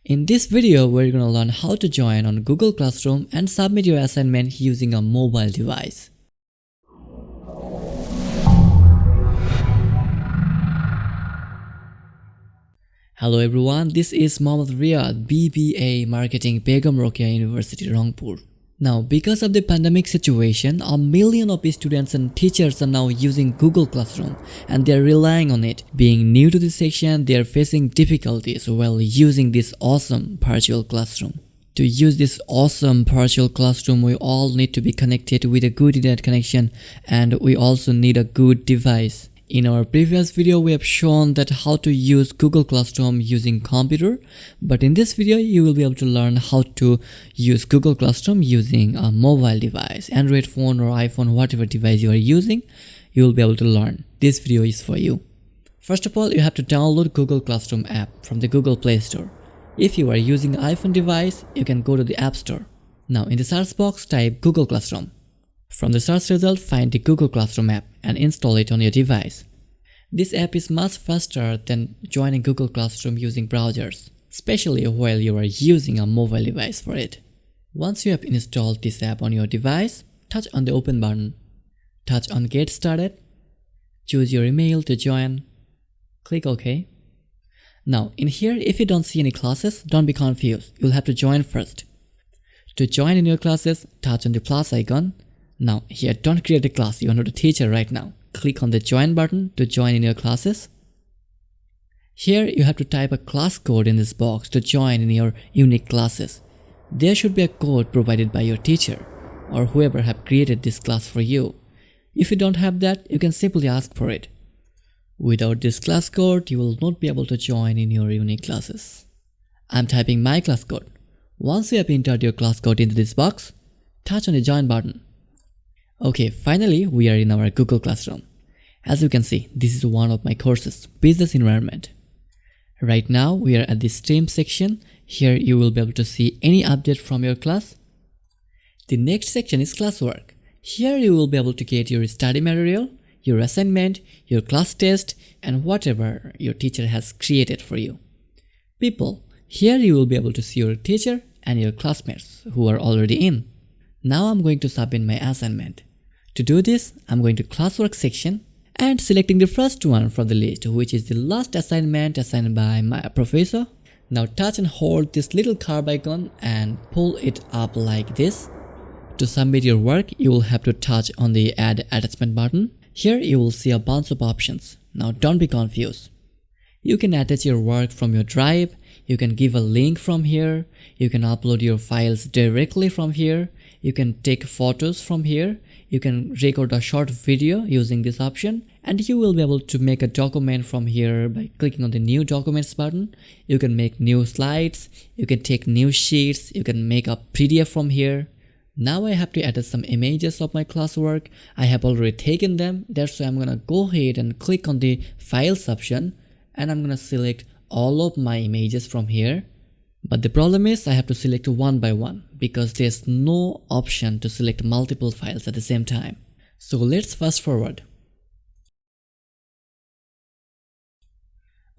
In this video, we're going to learn how to join on Google Classroom and submit your assignment using a mobile device. Hello everyone, this is Mohammad Riyad, BBA Marketing, Begum Rokeya University, Rangpur. Now, because of the pandemic situation, a million of students and teachers are now using Google Classroom and they are relying on it. Being new to this section, they are facing difficulties while using this awesome virtual classroom. To use this awesome virtual classroom, we all need to be connected with a good internet connection and we also need a good device. In our previous video, we have shown that how to use Google Classroom using computer, but in this video, you will be able to learn how to use Google Classroom using a mobile device, Android phone or iPhone, whatever device you are using, you will be able to learn. This video is for you. First of all, you have to download Google Classroom app from the Google Play Store. If you are using an iPhone device, you can go to the App Store. Now, in the search box, type Google Classroom. From the search result, find the Google Classroom app and install it on your device. This app is much faster than joining Google Classroom using browsers, especially while you are using a mobile device for it. Once you have installed this app on your device, touch on the Open button. Touch on Get Started. Choose your email to join. Click OK. Now, in here, if you don't see any classes, don't be confused. You'll have to join first. To join in your classes, touch on the plus icon. Now, here, don't create a class. You are not a teacher right now. Click on the Join button to join in your classes. Here, you have to type a class code in this box to join in your unique classes. There should be a code provided by your teacher or whoever have created this class for you. If you don't have that, you can simply ask for it. Without this class code, you will not be able to join in your unique classes. I'm typing my class code. Once you have entered your class code into this box, touch on the Join button. Okay, finally, we are in our Google Classroom. As you can see, this is one of my courses, Business Environment. Right now, we are at the Stream section. Here, you will be able to see any update from your class. The next section is Classwork. Here, you will be able to get your study material, your assignment, your class test, and whatever your teacher has created for you. People. Here, you will be able to see your teacher and your classmates who are already in. Now I'm going to submit my assignment. To do this, I'm going to Classwork section and selecting the first one from the list, which is the last assignment assigned by my professor. Now touch and hold this little curve icon and pull it up like this. To submit your work, you will have to touch on the Add Attachment button. Here you will see a bunch of options. Now don't be confused. You can attach your work from your drive, you can give a link from here, you can upload your files directly from here, you can take photos from here, you can record a short video using this option, and you will be able to make a document from here by clicking on the New Documents button. You can make new slides, you can take new sheets, you can make a PDF from here. Now I have to add some images of my classwork. I have already taken them, that's why I'm gonna go ahead and click on the Files option and I'm gonna select all of my images from here. But the problem is I have to select one by one because there's no option to select multiple files at the same time. So let's fast forward.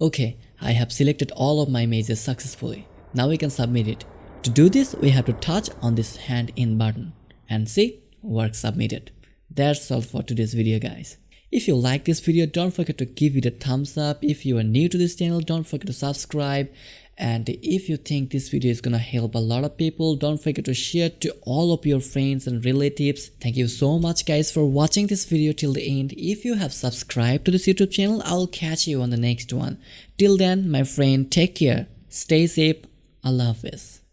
Okay, I have selected all of my images successfully. Now we can submit it. To do this, we have to touch on this Hand In button and see, work submitted. That's all for today's video, guys. If you like this video, don't forget to give it a thumbs up. If you are new to this channel, don't forget to subscribe. And if you think this video is gonna help a lot of people, don't forget to share to all of your friends and relatives. Thank you so much guys for watching this video till the end. If you have subscribed to this YouTube channel, I'll catch you on the next one. Till then, my friend, take care, stay safe, Allah Hafiz.